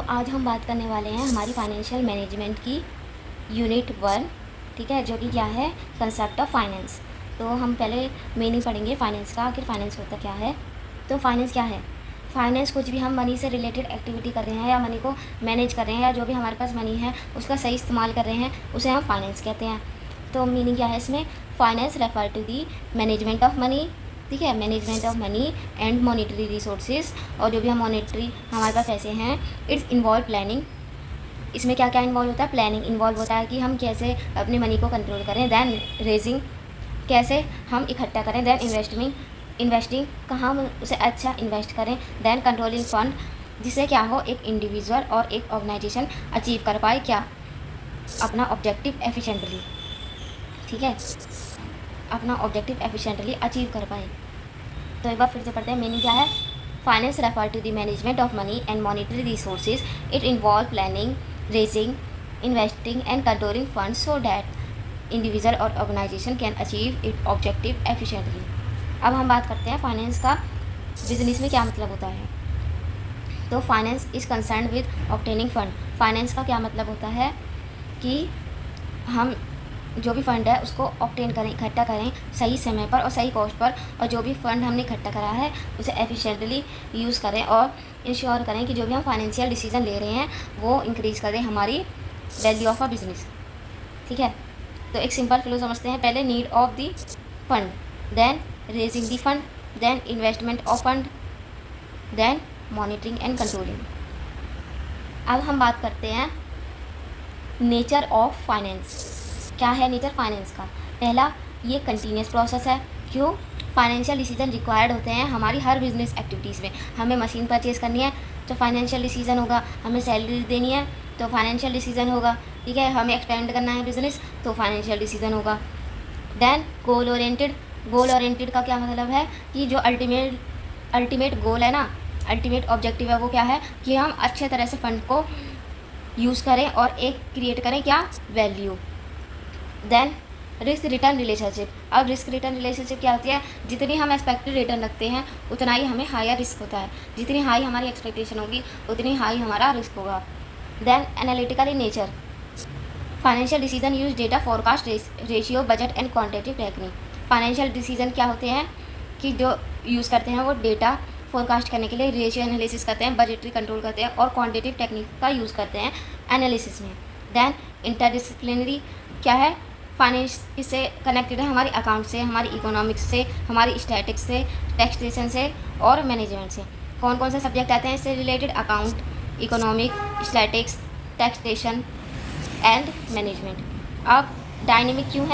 आज हम बात करने वाले हैं हमारी फाइनेंशियल मैनेजमेंट की यूनिट 1, ठीक है, जो कि क्या है, कंसेप्ट ऑफ फाइनेंस। तो हम पहले मीनिंग पढ़ेंगे फाइनेंस का, आखिर फाइनेंस होता क्या है। तो फाइनेंस क्या है? फाइनेंस कुछ भी हम मनी से रिलेटेड एक्टिविटी कर रहे हैं या मनी को मैनेज कर रहे हैं या जो भी हमारे पास मनी है उसका सही इस्तेमाल कर रहे हैं, उसे हम फाइनेंस कहते हैं। तो मीनिंग क्या है इसमें? Finance refer to the management of money, ठीक है, management of money and monetary resources, और जो भी हम मॉनेटरी हमारे पास पैसे हैं, इट्स इन्वॉल्व प्लानिंग। इसमें क्या क्या इन्वॉल्व होता है? प्लानिंग इन्वॉल्व होता है कि हम कैसे अपनी मनी को कंट्रोल करें, देन रेजिंग, कैसे हम इकट्ठा करें, देन इन्वेस्टिंग कहाँ हम उसे अच्छा इन्वेस्ट करें, देन कंट्रोलिंग फंड, जिससे क्या हो, एक इंडिविजुअल और एक ऑर्गेनाइजेशन अचीव कर पाए क्या, अपना ऑब्जेक्टिव एफिशिएंटली, ठीक है, अपना ऑब्जेक्टिव एफिशिएंटली अचीव कर पाए। तो एक बार फिर से पढ़ते हैं, मीनिंग क्या है। Finance refer to the management of money and monetary resources, it involve planning, raising, investing and controlling funds so that individual और organisation can achieve it objective efficiently. अब हम बात करते हैं फाइनेंस का बिजनेस में क्या मतलब होता है। तो finance is concern with obtaining fund. Finance का क्या मतलब होता है कि हम जो भी फ़ंड है उसको ऑब्टेन करें, इकट्ठा करें सही समय पर और सही कॉस्ट पर, और जो भी फ़ंड हमने इकट्ठा करा है उसे एफिशिएंटली यूज़ करें और इंश्योर करें कि जो भी हम फाइनेंशियल डिसीजन ले रहे हैं वो इंक्रीज़ करें हमारी वैल्यू ऑफ अ बिजनेस, ठीक है। तो एक सिंपल फ्लो समझते हैं। पहले need of the fund, then raising the fund, then investment of fund, then monitoring and controlling. अब हम बात करते हैं नेचर ऑफ फाइनेंस। क्या है नेचर फाइनेंस का? पहला, ये कंटिन्यूस प्रोसेस है। क्यों? फाइनेंशियल डिसीजन रिक्वायर्ड होते हैं हमारी हर बिजनेस एक्टिविटीज़ में। हमें मशीन परचेज़ करनी है तो फाइनेंशियल डिसीजन होगा, हमें सैलरी देनी है तो फाइनेंशियल डिसीजन होगा, ठीक है, हमें एक्सपेंड करना है बिजनेस तो फाइनेंशियल डिसीजन होगा। Then goal oriented. Goal oriented का क्या मतलब है कि जो अल्टीमेट गोल है ना, अल्टीमेट ऑब्जेक्टिव है, वो क्या है कि हम अच्छे तरह से फंड को यूज़ करें और एक क्रिएट करें क्या, value. Then risk return relationship. अब रिस्क रिटर्न रिलेशनशिप क्या होती है? जितनी हम एक्सपेक्टेड रिटर्न रखते हैं उतना ही हमें हायर रिस्क होता है, जितनी हाई हमारी एक्सपेक्टेशन होगी उतनी हाई हमारा रिस्क होगा। Then analytical in nature. Financial decision use data forecast, ratio, budget and quantitative technique. Financial decision क्या होते हैं कि जो यूज़ करते हैं वो डेटा फोरकास्ट करने के लिए रेशियो एनालिसिस करते हैं, बजटरी कंट्रोल करते हैं और क्वांटिटेटिव टेक्निक का यूज़ करते हैं एनालिसिस में। देन इंटरडिसिप्लिनरी क्या है? फाइनेंस इससे कनेक्टेड है हमारी अकाउंट से, हमारी इकोनॉमिक्स से, हमारी स्टैटिक्स से, टैक्सेशन से और मैनेजमेंट से। कौन कौन से सब्जेक्ट आते हैं इससे related? Account, economic, statics, taxation and management. अब डायनेमिक क्यों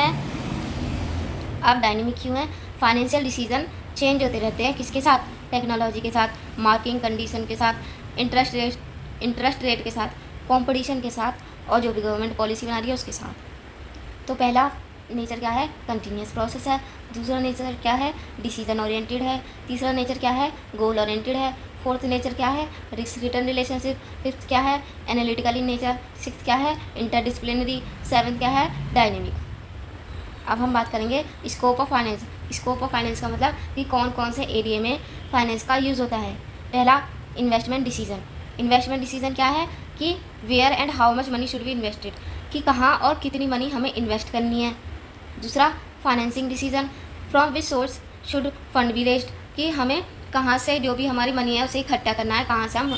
है? फाइनेंशियल डिसीजन चेंज होते रहते हैं, किसके साथ? टेक्नोलॉजी के साथ, मार्केट कंडीशन के साथ, इंटरेस्ट रेट के साथ, कंपटीशन के साथ और जो भी गवर्नमेंट पॉलिसी बना रही है उसके साथ। तो पहला नेचर क्या है? कंटिन्यूस प्रोसेस है। दूसरा नेचर क्या है? डिसीजन ओरिएंटेड है। तीसरा नेचर क्या है? गोल ओरिएंटेड है। फोर्थ नेचर क्या है? Risk return relationship. फिफ्थ क्या है? Analytical in nature. सिक्स्थ क्या है? इंटरडिसिप्लिनरी। सेवन्थ क्या है? डायनेमिक। अब हम बात करेंगे scope of finance. Scope of finance का मतलब कि कौन कौन से एरिया में फाइनेंस का यूज़ होता है। पहला, इन्वेस्टमेंट डिसीजन। इन्वेस्टमेंट डिसीजन क्या है कि where and how much money should be invested, कि कहाँ और कितनी मनी हमें इन्वेस्ट करनी है। दूसरा, financing decision, from which source should fund be raised, कि हमें कहाँ से जो भी हमारी मनी है उसे इकट्ठा करना है, कहाँ से हम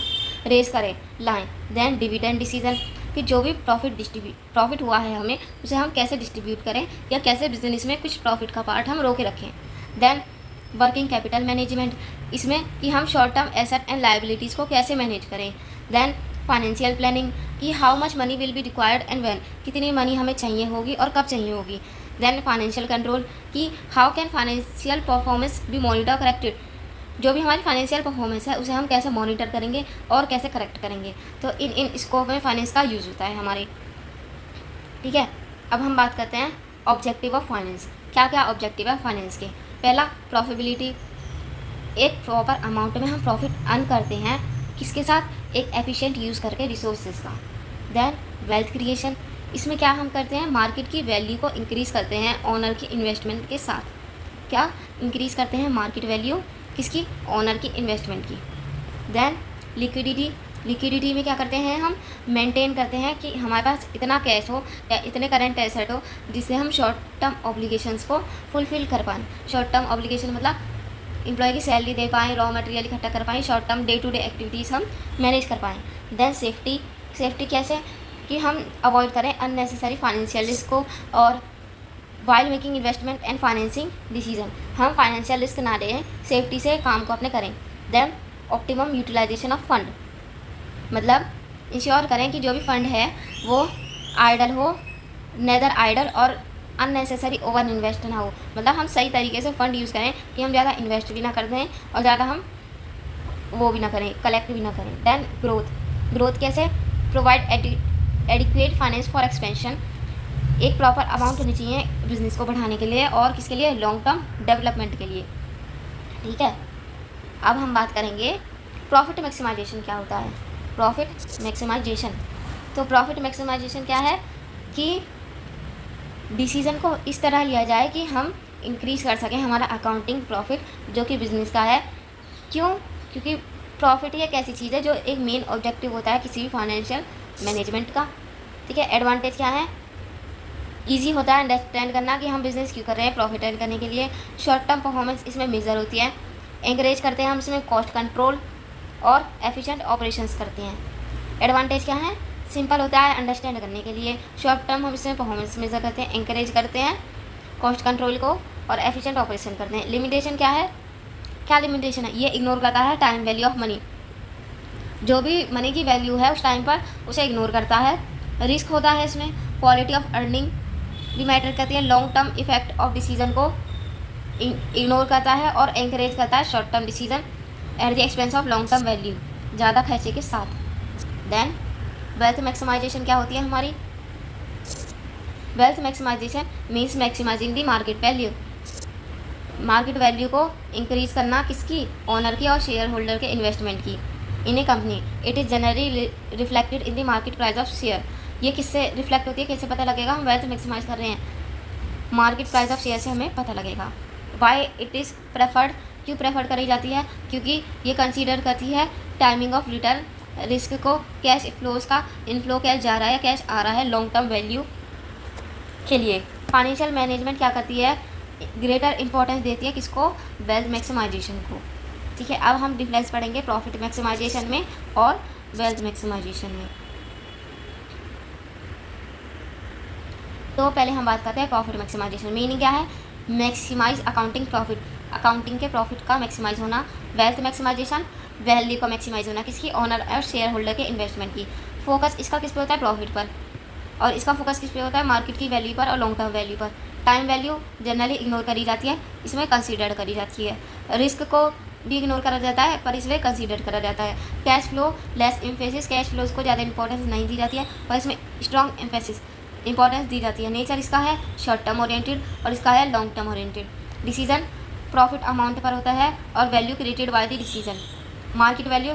रेज करें, लाएं। देन डिविडेंड डिसीजन, कि जो भी प्रॉफिट हुआ है हमें उसे हम कैसे डिस्ट्रीब्यूट करें या कैसे बिजनेस में कुछ प्रॉफिट का पार्ट हम रोके रखें। देन वर्किंग कैपिटल मैनेजमेंट, इसमें कि हम short term asset and liabilities को कैसे मैनेज करें। देन फाइनेंशियल प्लानिंग, कि how much money will be required and when, कितनी मनी हमें चाहिए होगी और कब चाहिए होगी। देन फाइनेंशियल कंट्रोल, कि how can financial performance be monitor corrected, जो भी हमारी फाइनेंशियल परफॉर्मेंस है उसे हम कैसे मॉनिटर करेंगे और कैसे करेक्ट करेंगे। तो इन स्कोप में फाइनेंस का यूज़ होता है हमारे, ठीक है। अब हम बात करते हैं ऑब्जेक्टिव ऑफ फाइनेंस। क्या क्या ऑब्जेक्टिव है फाइनेंस के? पहला, प्रॉफिटेबिलिटी, एक प्रॉपर अमाउंट में हम प्रॉफिट अर्न करते हैं, किसके साथ? एक एफिशिएंट यूज़ करके रिसोर्सेज का। देन वेल्थ क्रिएशन, इसमें क्या हम करते हैं? मार्केट की वैल्यू को इंक्रीज़ करते हैं ओनर की इन्वेस्टमेंट के साथ। क्या इंक्रीज़ करते हैं? मार्केट वैल्यू किसकी? ओनर की इन्वेस्टमेंट की। देन लिक्विडिटी, लिक्विडिटी में क्या करते हैं, हम मेंटेन करते हैं कि हमारे पास इतना कैश हो या इतने करंट एसेट हो जिससे हम शॉर्ट टर्म ऑब्लिगेशंस को फुलफिल कर पाएँ। शॉर्ट टर्म ऑब्लिगेशन मतलब एम्प्लॉय की सैलरी दे पाएँ, रॉ मटेरियल इकट्ठा कर पाएँ, short term day to day activities हम मैनेज कर पाएँ। देन सेफ्टी कैसे कि हम अवॉइड करें अननेसेसरी फाइनेंशियल रिस्क को, और while making investment and financing decision हम फाइनेंशियल रिस्क ना लें, सेफ्टी से काम को अपने करें। Then optimum utilisation of fund मतलब इंश्योर करें कि जो भी फंड है वो आइडल हो, नेदर आइडल और अननेसेसरी ओवर इन्वेस्ट ना हो। मतलब हम सही तरीके से फंड यूज़ करें कि हम ज़्यादा इन्वेस्ट भी ना कर दें और ज़्यादा हम वो भी ना करें, कलेक्ट भी ना करें। देन ग्रोथ कैसे, provide adequate finance for expansion, एक प्रॉपर अमाउंट होनी चाहिए बिजनेस को बढ़ाने के लिए और किसके लिए, लॉन्ग टर्म डेवलपमेंट के लिए। ठीक है, अब हम बात करेंगे प्रॉफिट मैक्सिमाइजेशन क्या होता है। प्रॉफिट मैक्सिमाइजेशन, तो प्रॉफिट मैक्सिमाइजेशन क्या है कि डिसीज़न को इस तरह लिया जाए कि हम इंक्रीज़ कर सकें हमारा अकाउंटिंग प्रॉफिट जो कि बिज़नेस का है। क्यों? क्योंकि प्रॉफिट ही एक ऐसी चीज़ है जो एक मेन ऑब्जेक्टिव होता है किसी भी फाइनेंशियल मैनेजमेंट का। ठीक है, एडवांटेज क्या है, ईजी होता है अंडरस्टैंड करना कि हम बिज़नेस क्यों कर रहे हैं, प्रॉफिट अर्न करने के लिए। शॉर्ट टर्म परफॉर्मेंस इसमें मेजर होती है। एंकरेज करते हैं हम इसमें कॉस्ट कंट्रोल और एफिशिएंट ऑपरेशंस करते हैं। एडवांटेज क्या है, सिंपल होता है अंडरस्टैंड करने के लिए। शॉर्ट टर्म हम इसमें परफॉर्मेंस मेजर करते हैं, एंकरेज करते हैं कॉस्ट कंट्रोल को और एफिशिएंट ऑपरेशन करते हैं। लिमिटेशन क्या है, क्या लिमिटेशन है, ये इग्नोर करता है टाइम वैल्यू ऑफ मनी, जो भी मनी की वैल्यू है उस टाइम पर उसे इग्नोर करता है। रिस्क होता है इसमें, क्वालिटी ऑफ अर्निंग भी मैटर करती है। Long term effect of decision को इग्नोर करता है और एंकरेज करता है short term decision at the expense of long term value, ज़्यादा खर्चे के साथ। देन वेल्थ मैक्सिमाइजेशन क्या होती है हमारी, wealth maximisation means maximising the market value, market value को इंक्रीज करना किसकी, ओनर की और शेयर होल्डर के इन्वेस्टमेंट की in a company. It is generally reflected in the market price of share, ये किससे रिफ्लेक्ट होती है, कैसे पता लगेगा हम वेल्थ मैक्सिमाइज कर रहे हैं, मार्केट प्राइस ऑफ शेयर से हमें पता लगेगा। वाई इट इज़ प्रेफर्ड, क्यों प्रेफर्ड करी जाती है, क्योंकि ये कंसीडर करती है टाइमिंग ऑफ रिटर्न, रिस्क को, कैश फ्लोज का, इनफ्लो कैश जा रहा है, कैश आ रहा है, लॉन्ग टर्म वैल्यू के लिए। फाइनेंशियल मैनेजमेंट क्या करती है, ग्रेटर इंपॉर्टेंस देती है किसको, वेल्थ मैक्सिमाइजेशन को। ठीक है, अब हम डिफरेंस पढ़ेंगे प्रॉफिट मैक्सिमाइजेशन में और वेल्थ मैक्सिमाइजेशन में। तो पहले हम बात करते हैं प्रॉफिट मैक्सिमाइजेशन। मीनिंग क्या है, मैक्सिमाइज अकाउंटिंग प्रॉफिट, अकाउंटिंग के प्रॉफिट का मैक्सिमाइज होना। वेल्थ मैक्सिमाइजेशन, वैल्यू का मैक्सिमाइज होना किसकी, ओनर और शेयर होल्डर के इन्वेस्टमेंट की। फोकस इसका किस पे होता है, प्रॉफिट पर, और इसका फोकस किस पे होता है, मार्केट की वैल्यू पर और लॉन्ग टर्म वैल्यू पर। टाइम वैल्यू जनरली इग्नोर करी जाती है, इसमें कंसीडर करी जाती है। रिस्क को भी इग्नोर करा जाता है पर इसमें कंसीडर करा जाता है। Cash flow less emphasis, cash flows को ज़्यादा इंपॉर्टेंस नहीं दी जाती है पर इसमें स्ट्रॉन्ग एम्फेसिस इंपॉर्टेंस दी जाती है। नेचर इसका है शॉर्ट टर्म ओरिएंटेड और इसका है long term oriented. Decision profit amount पर होता है और value created by the decision. Market value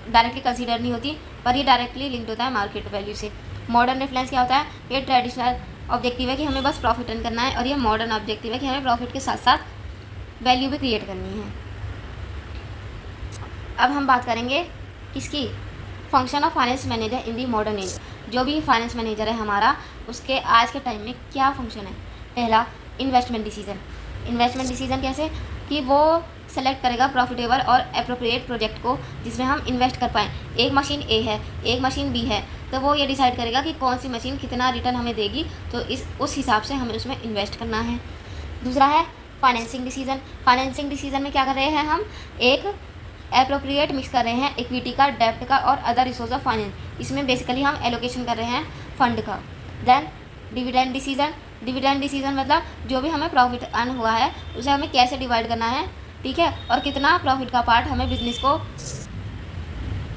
directly consider नहीं होती पर ये डायरेक्टली लिंक्ड होता है मार्केट वैल्यू से। मॉडर्न रेफरेंस क्या होता है, ये ट्रेडिशनल ऑब्जेक्टिव है कि हमें बस प्रॉफिट अर्न करना है, और ये मॉडर्न ऑब्जेक्टिव है कि हमें प्रॉफिट के साथ साथ वैल्यू भी क्रिएट करनी है। अब हम बात करेंगे किसकी, function of finance manager in the modern age. जो भी फाइनेंस मैनेजर है हमारा, उसके आज के टाइम में क्या फंक्शन है। पहला, इन्वेस्टमेंट डिसीजन। इन्वेस्टमेंट डिसीजन कैसे कि वो सेलेक्ट करेगा प्रॉफिटेबल और अप्रोप्रिएट प्रोजेक्ट को जिसमें हम इन्वेस्ट कर पाएँ। एक मशीन ए है, एक मशीन बी है, तो वो ये डिसाइड करेगा कि कौन सी मशीन कितना रिटर्न हमें देगी, तो उस हिसाब से हमें उसमें इन्वेस्ट करना है। दूसरा है फाइनेंसिंग डिसीजन। फाइनेंसिंग डिसीजन में क्या कर रहे हैं हम, एक एप्रोप्रिएट मिक्स कर रहे हैं इक्विटी का, डेब्ट का और अदर रिसोर्स ऑफ फाइनेंस। इसमें बेसिकली हम एलोकेशन कर रहे हैं फंड का। Then dividend decision. Dividend decision मतलब जो भी हमें प्रॉफिट अर्न हुआ है उसे हमें कैसे डिवाइड करना है, ठीक है, और कितना प्रॉफिट का पार्ट हमें बिजनेस को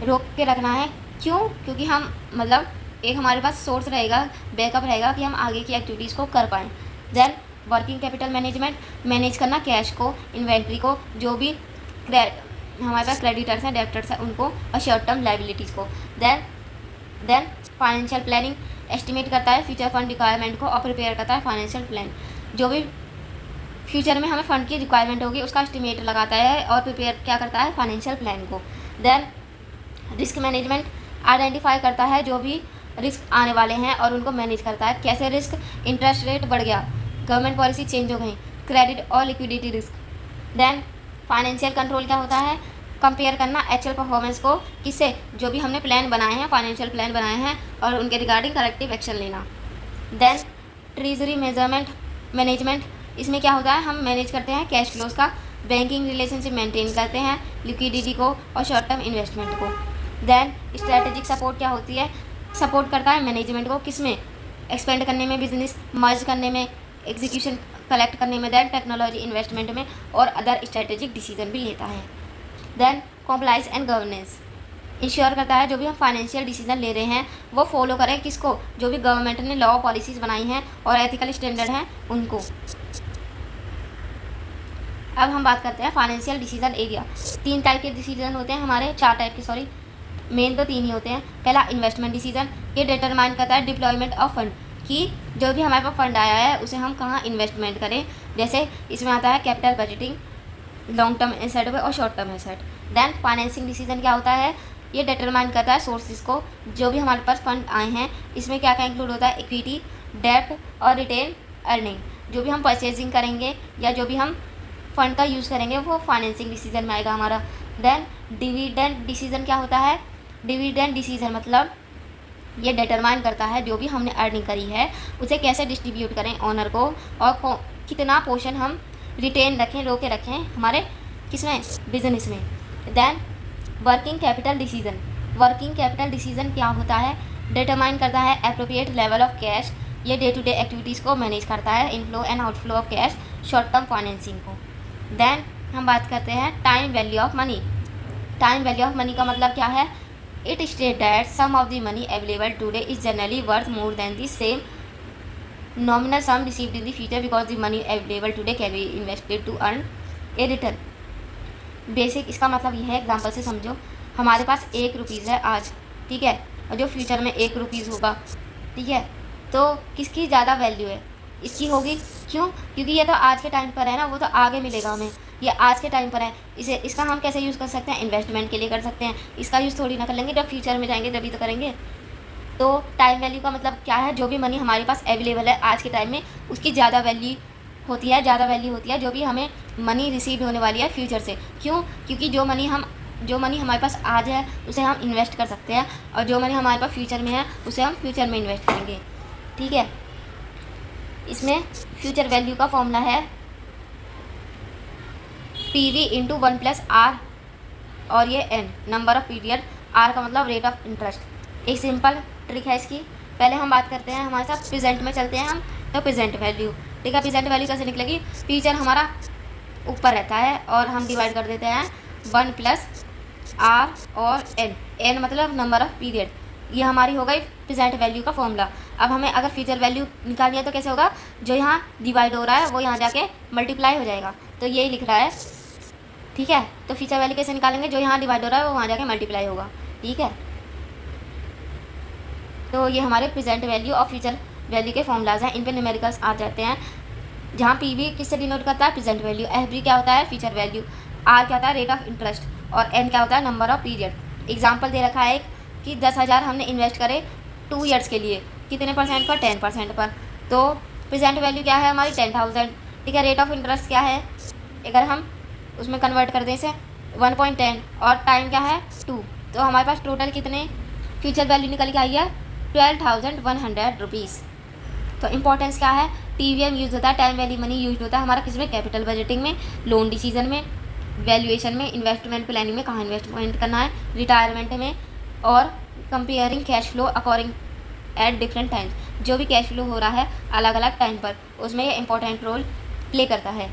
रोक के रखना है। क्यों? क्योंकि हम मतलब एक हमारे पास सोर्स रहेगा, बैकअप रहेगा कि हम आगे की एक्टिविटीज़ को कर पाएँ। Then working capital management, manage करना कैश को, इन्वेंट्री को, जो भी हमारे पास क्रेडिटर्स हैं, डेब्टर्स हैं उनको, और शॉर्ट टर्म लाइबिलिटीज़ को। देन फाइनेंशियल प्लानिंग, एस्टिमेट करता है फ्यूचर फंड रिक्वायरमेंट को और प्रिपेयर करता है फाइनेंशियल प्लान। जो भी फ्यूचर में हमें फंड की रिक्वायरमेंट होगी उसका एस्टिमेट लगाता है और प्रिपेयर क्या करता है, फाइनेंशियल प्लान को। देन रिस्क मैनेजमेंट आइडेंटिफाई करता है जो भी रिस्क आने वाले हैं और उनको मैनेज करता है। कैसे रिस्क, इंटरेस्ट रेट बढ़ गया, गवर्नमेंट पॉलिसी चेंज हो गई, क्रेडिट और liquidity risk. Then financial control क्या होता है, कंपेयर करना एक्चुअल परफॉर्मेंस को किससे, जो भी हमने प्लान बनाए हैं, फाइनेंशियल प्लान बनाए हैं और उनके रिगार्डिंग करेक्टिव एक्शन लेना। देन ट्रेजरी मैनेजमेंट, इसमें क्या होता है, हम मैनेज करते हैं कैश फ्लोज का, बैंकिंग रिलेशनशिप मेंटेन करते हैं, लिक्विडिटी को और शॉर्ट टर्म इन्वेस्टमेंट को। देन स्ट्रेटेजिक सपोर्ट क्या होती है, सपोर्ट करता है मैनेजमेंट को किसमें, एक्सपेंड करने में, बिजनेस मर्ज करने में, एग्जीक्यूशन कलेक्ट करने में, देन टेक्नोलॉजी इन्वेस्टमेंट में और अदर स्ट्रेटेजिक डिसीजन भी लेता है। Then compliance and governance, ensure करता है जो भी हम फाइनेंशियल डिसीजन ले रहे हैं वो फॉलो करें किसको, जो भी गवर्नमेंट ने लॉ पॉलिसीज़ बनाई हैं और एथिकल स्टैंडर्ड हैं उनको। अब हम बात करते हैं फाइनेंशियल डिसीजन एरिया। 3 टाइप के डिसीजन होते हैं हमारे, 4 टाइप के, सॉरी मेन तो 3 ही होते हैं। पहला इन्वेस्टमेंट डिसीजन, ये डिटरमाइन करता है डिप्लॉयमेंट ऑफ फंड, कि जो भी हमारे पास फंड आया है उसे हम कहाँ इन्वेस्टमेंट करें। जैसे इसमें आता है capital budgeting, long term asset और short term asset. Then financing decision क्या होता है, ये डिटरमाइन करता है सोर्सेज को, जो भी हमारे पास फंड आए हैं इसमें क्या क्या इंक्लूड होता है, इक्विटी, डेब्ट और रिटेन अर्निंग। जो भी हम परचेजिंग करेंगे या जो भी हम फंड का यूज़ करेंगे वो फाइनेंसिंग डिसीजन में आएगा हमारा। देन डिविडेंड डिसीजन क्या होता है, डिविडेंड डिसीजन मतलब ये डिटरमाइन करता है जो भी हमने अर्निंग करी है उसे कैसे डिस्ट्रीब्यूट करें ओनर को, और कितना पोर्शन हम रिटेन रखें, रोके रखें हमारे किसमें, बिजनेस में। Then working capital decision, working capital decision क्या होता है, डिटरमाइन करता है एप्रोप्रिएट लेवल ऑफ कैश, ये डे टू डे एक्टिविटीज़ को मैनेज करता है, inflow and outflow of cash, short term financing को। देन हम बात करते हैं time value of money. Time value of money का मतलब क्या है, it state that sum of the money available today is generally worth more then the same nominal sum received in the future because the money available today can be invested to earn a return। Basic इसका मतलब ये है, example से समझो, हमारे पास 1 rupees है आज, ठीक है, और जो फ्यूचर में 1 रुपीज़ होगा, ठीक है, तो किसकी ज़्यादा वैल्यू है, इसकी होगी। क्यों, क्योंकि ये तो आज के टाइम पर है ना, वो तो आगे मिलेगा हमें, ये आज के टाइम पर है। इसका हम कैसे यूज़ कर सकते हैं, इन्वेस्टमेंट के लिए कर सकते हैं, इसका यूज़ थोड़ी ना कर लेंगे, जब फ्यूचर में जाएंगे तभी तो करेंगे। तो टाइम वैल्यू का मतलब क्या है, जो भी मनी हमारे पास अवेलेबल है आज के टाइम में उसकी ज़्यादा वैल्यू होती है, ज़्यादा वैल्यू होती है जो भी हमें मनी रिसीव होने वाली है फ्यूचर से। क्यों, क्योंकि जो मनी हमारे पास आज है उसे हम इन्वेस्ट कर सकते हैं, और जो मनी हमारे पास फ्यूचर में है उसे हम फ्यूचर में इन्वेस्ट करेंगे, ठीक है। इसमें फ्यूचर वैल्यू का फॉर्मूला है PV इंटू 1 + R, और ये N number of period, R का मतलब रेट ऑफ इंटरेस्ट। एक सिंपल ट्रिक है इसकी। पहले हम बात करते हैं, हमारे साथ प्रेजेंट में चलते हैं हम, तो प्रेजेंट वैल्यू, ठीक है, प्रेजेंट वैल्यू कैसे निकलेगी, फ्यूचर हमारा ऊपर रहता है और हम डिवाइड कर देते हैं 1 + R और N मतलब नंबर ऑफ पीरियड, ये हमारी हो गई प्रेजेंट वैल्यू का फॉर्मूला। अब हमें अगर फ्यूचर वैल्यू निकालनी है तो कैसे होगा, जो यहाँ डिवाइड हो रहा है वो यहाँ जाके मल्टीप्लाई हो जाएगा, तो यही लिख रहा है, ठीक है। तो फ्यूचर वैल्यू कैसे निकालेंगे, जो यहाँ डिवाइड हो रहा है वो वहाँ जाके मल्टीप्लाई होगा, ठीक है। तो ये हमारे प्रेजेंट वैल्यू और फ्यूचर वैल्यू के फॉर्मूलाज हैं, इन पे न्यूमेरिकल्स आ जाते हैं। जहाँ PV किससे डिनोट करता है, प्रेजेंट वैल्यू, FV क्या होता है, फ्यूचर वैल्यू, R क्या होता है, रेट ऑफ इंटरेस्ट, और N क्या होता है, नंबर ऑफ पीरियड। एग्जाम्पल दे रखा है एक कि 10,000 हमने इन्वेस्ट करे 2 ईयर्स के लिए, कितने % पर, 10% पर, तो प्रेजेंट वैल्यू क्या है हमारी 10,000, ठीक है। रेट ऑफ इंटरेस्ट क्या है, अगर हम उसमें कन्वर्ट कर दें इसे 1.10, और टाइम क्या है 2, तो हमारे पास टोटल कितने फ्यूचर वैल्यू निकल के आई है 12,100 रुपीज़। तो इंपॉर्टेंस क्या है, TVM यूज़ होता है, टाइम वैल्यू मनी यूज होता है हमारा किसमें, कैपिटल बजटिंग में, लोन डिसीजन में, वैल्यूएशन में, इन्वेस्टमेंट प्लानिंग में, कहाँ इन्वेस्टमेंट करना है, रिटायरमेंट में, और comparing cash flow according at different times, जो भी कैश फ्लो हो रहा है अलग अलग टाइम पर उसमें ये इंपॉर्टेंट रोल प्ले करता है।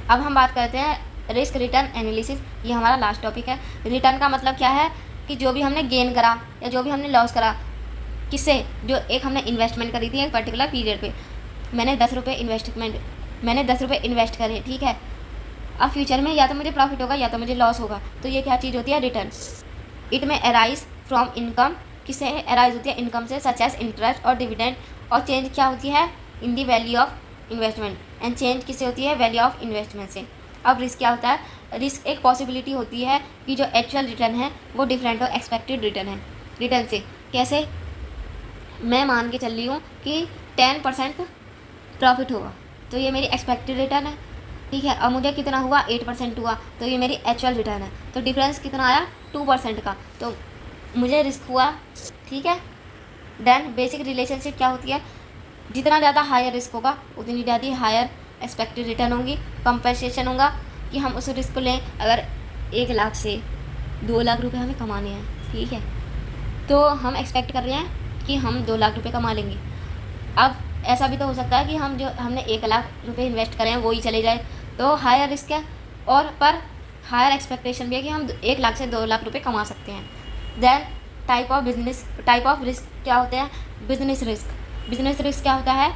अब हम बात करते हैं रिस्क रिटर्न एनालिसिस, ये हमारा लास्ट टॉपिक है। रिटर्न का मतलब क्या है कि जो भी हमने गेन करा या जो भी हमने लॉस करा, किससे, जो एक हमने इन्वेस्टमेंट करी थी एक पर्टिकुलर पीरियड पे, मैंने 10 रुपये इन्वेस्ट करे, ठीक है। अब फ्यूचर में या तो मुझे प्रॉफिट होगा या तो मुझे लॉस होगा, तो ये क्या चीज़ होती है, रिटर्न। इट में अराइज फ्रॉम इनकम, किससे अराइज होती है, इनकम से, सच एज इंटरेस्ट और डिविडेंड, और चेंज क्या होती है, in the value of investment, and change किससे होती है, वैल्यू ऑफ इन्वेस्टमेंट से। अब रिस्क क्या होता है? रिस्क एक पॉसिबिलिटी होती है कि जो एक्चुअल रिटर्न है वो डिफरेंट हो एक्सपेक्टेड रिटर्न से। कैसे? मैं मान के चल रही हूँ कि 10% प्रॉफिट होगा, तो ये मेरी एक्सपेक्टेड रिटर्न है, ठीक है। अब मुझे कितना हुआ? 8% हुआ, तो ये मेरी एक्चुअल रिटर्न है। तो डिफरेंस कितना आया? 2% का, तो मुझे रिस्क हुआ, ठीक है। देन बेसिक रिलेशनशिप क्या होती है? जितना ज़्यादा हायर रिस्क होगा उतनी ज़्यादा हायर एक्सपेक्टेड रिटर्न होंगी। कंपनसेशन होगा कि हम उस रिस्क को लें। अगर 1 लाख से 2 लाख रुपए हमें कमाने हैं, ठीक है, तो हम एक्सपेक्ट कर रहे हैं कि हम 2 लाख रुपए कमा लेंगे। अब ऐसा भी तो हो सकता है कि हम जो हमने 1 लाख रुपए इन्वेस्ट करें वो ही चले जाए, तो हायर रिस्क है, और पर हायर एक्सपेक्टेशन भी है कि हम 1 लाख से 2 लाख रुपए कमा सकते हैं। देन टाइप ऑफ रिस्क क्या होते हैं? बिजनेस रिस्क क्या होता है?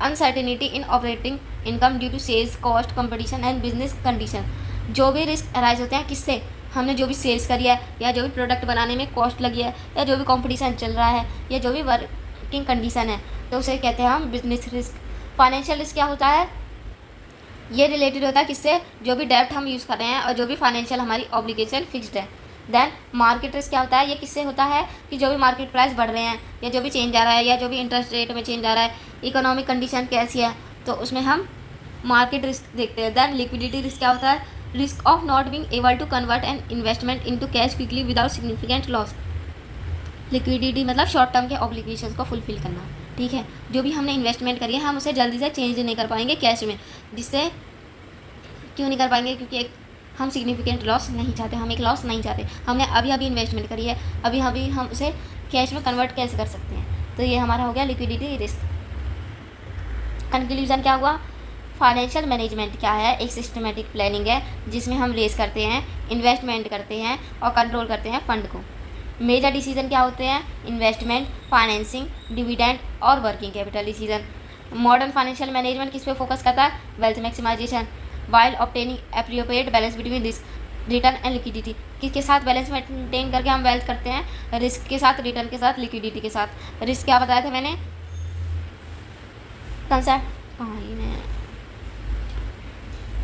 Uncertainty in operating income due to sales cost competition and business condition. जो भी रिस्क अराइज होते हैं किससे? हमने जो भी सेल्स करी है, या जो भी प्रोडक्ट बनाने में कॉस्ट लगी है, या जो भी कंपटीशन चल रहा है, या जो भी वर्किंग कंडीशन है, तो उसे कहते हैं हम बिजनेस रिस्क। फाइनेंशियल रिस्क क्या होता है? ये रिलेटेड होता है किससे? जो भी डेब्ट हम यूज़ कर रहे हैं और जो भी फाइनेंशियल हमारी ऑब्लिगेशन फिक्स्ड है। देन मार्केट रिस्क क्या होता है? ये किससे होता है? कि जो भी मार्केट प्राइस बढ़ रहे हैं, या जो भी चेंज आ रहा है, या जो भी इंटरेस्ट रेट में चेंज आ रहा है, इकोनॉमिक कंडीशन कैसी है, तो उसमें हम मार्केट रिस्क देखते हैं। देन लिक्विडिटी रिस्क क्या होता है? Risk of not being able to convert an investment into cash quickly without significant loss. Liquidity मतलब शॉर्ट टर्म के ऑब्लिगेशंस को फुलफिल करना, ठीक है। जो भी हमने इन्वेस्टमेंट करी है हम उसे जल्दी से चेंज नहीं कर पाएंगे कैश में। जिससे क्यों नहीं कर पाएंगे? क्योंकि एक हम सिग्निफिकेंट लॉस नहीं चाहते, हम एक लॉस नहीं चाहते। हमने अभी इन्वेस्टमेंट करी है, अभी हम उसे कैश में कन्वर्ट कैसे कर सकते हैं? तो ये हमारा हो गया लिक्विडिटी रिस्क। कंक्लूजन क्या हुआ? फाइनेंशियल मैनेजमेंट क्या है? एक सिस्टमेटिक प्लानिंग है जिसमें हम रेस करते हैं, इन्वेस्टमेंट करते हैं और कंट्रोल करते हैं फंड को। मेजर डिसीजन क्या होते हैं? इन्वेस्टमेंट, फाइनेंसिंग, डिविडेंड और working capital decision. Modern financial management किस पे फोकस करता है? Wealth maximisation while obtaining appropriate balance between risk, return and liquidity. किसके साथ बैलेंस मेंटेन करके हम वेल्थ करते हैं? रिस्क के साथ, रिटर्न के साथ, लिक्विडिटी के साथ। रिस्क क्या बताया था मैंने? कंसेप्ट कहाँ ही मैं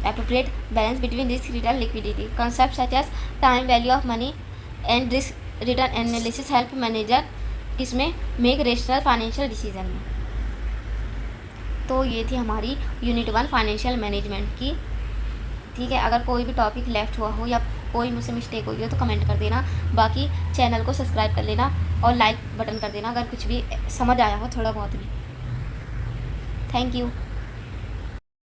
appropriate balance between risk return liquidity. Concepts such as time value of money and risk return analysis help manager इसमें make rational financial decision में। तो ये थी हमारी यूनिट 1 फाइनेंशियल मैनेजमेंट की, ठीक है। अगर कोई भी टॉपिक लेफ्ट हुआ हो या कोई मुझसे मिस्टेक हुई हो तो कमेंट कर देना। बाकी चैनल को सब्सक्राइब कर लेना और लाइक बटन कर देना अगर कुछ भी समझ आया हो थोड़ा बहुत भी। Thank you.